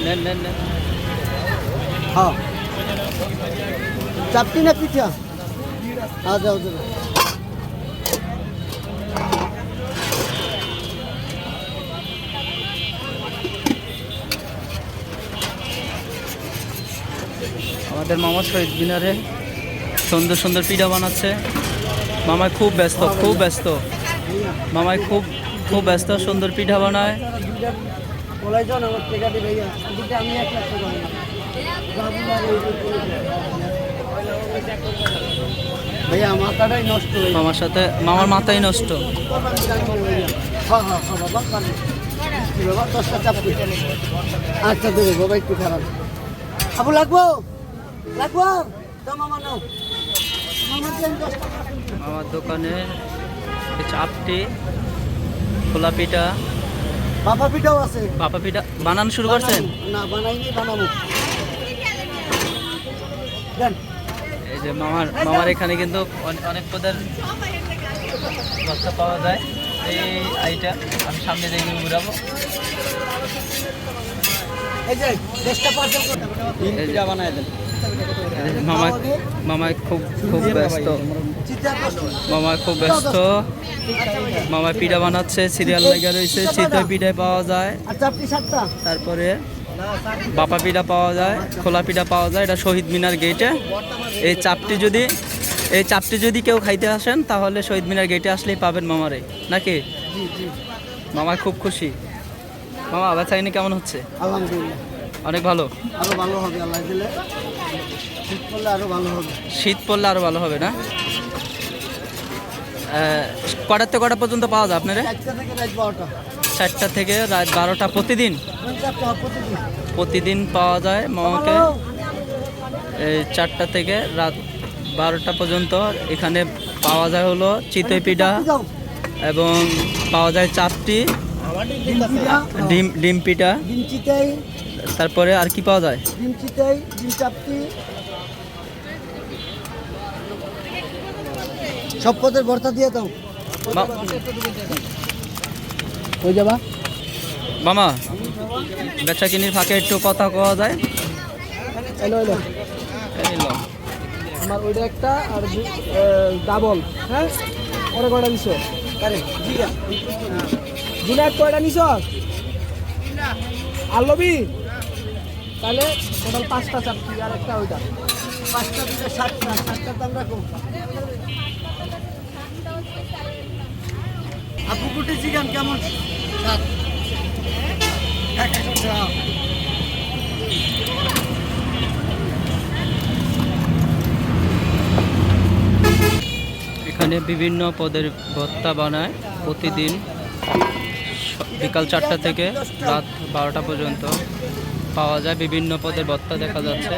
নেন নেন নেন। হ্যাঁ চাপটি না পিঠা? যাও যাও। আমাদের মামা শহীদ মিনারে সুন্দর সুন্দর পিঠা বানাচ্ছে। মামাই খুব ব্যস্ত, খুব ব্যস্ত। মামাই খুব খুব ব্যস্ত, সুন্দর পিঠা বানায়। ভাইয়া মাথাটাই নষ্ট হয়ে মামার সাথে মামার মাথাই নষ্ট। বাবা 10টা চাপটি। আচ্ছা দেবো বাবা, একটু খারাপ আবু লাগবো লাগবো তো মামা নাও। মামার দোকানে চাপটি, খোলা পিঠা, বাবা পিঠাও আছে। বাপা পিঠা বানানো শুরু করছেন? না বানাইনি, বানাবো। দেন। এই যে মামার এখানে কিন্তু অনেক পদের ভর্তা পাওয়া যায়। এই আইটা আমি সামনে দেখে ঘুরাবো। এই যে 10টা পার্সেল করতে পিঠা বানায় দেন। মামাই খুব খুব ব্যস্ত। মামাই খুব ব্যস্ত। মামাই পিঠা বানাচ্ছে, সিরিয়াল লেগে রয়েছে। চিতই পিঠায় পাওয়া যায়, তারপরে বাপা পিঠা পাওয়া যায়, খোলা পিঠা পাওয়া যায়। এটা শহীদ মিনার গেটে। এই চাপটি যদি কেউ খাইতে আসেন তাহলে শহীদ মিনার গেটে আসলেই পাবেন মামারে, নাকি? মামাই খুব খুশি। মামা বেচাকিনি কেমন হচ্ছে? আলহামদুলিল্লাহ অনেক ভালো। আরো ভালো হবে আল্লাহ দিলে। শীত পড়লে আরো ভালো হবে। শীত পড়লে আরো ভালো হবে না? কটার থেকে কটা পর্যন্ত পাওয়া যায় আপনারা? 4টা থেকে রাত 12টা। 4টা থেকে রাত 12টা প্রতিদিন? প্রতিদিন পাওয়া যায় মামাকে। এই 4টা থেকে রাত 12টা পর্যন্ত এখানে পাওয়া যায় হলো চিতই পিঠা এবং পাওয়া যায় চাপটি, ডিম পিঠা, তারপরে আর কি পাওয়া যায়? ডিম চিতাই, ডিম চাপটি, সব পদের ভর্তা দিয়ে দাও। হয়ে যাবা মামা। বেচা কিনির ফাঁকে একটু কথা কওয়া যায়? এলো এলো আমার ওইটা একটা আর ডাবল। হ্যাঁ ওরা কয়টা নিছ? আরে জিনা কয়টা নিছ? আর লবি তাহলে টোটাল 5টা চাপটি আর একটা ওইটা। 5টা থেকে 7টার দাম রাখো। আপু কুটি চিকেন কেমন? এখানে বিভিন্ন পদের ভর্তা বানায় প্রতিদিন বিকাল 4টা থেকে রাত 12টা পর্যন্ত পাওয়া যায়। বিভিন্ন পদের ভর্তা দেখা যাচ্ছে।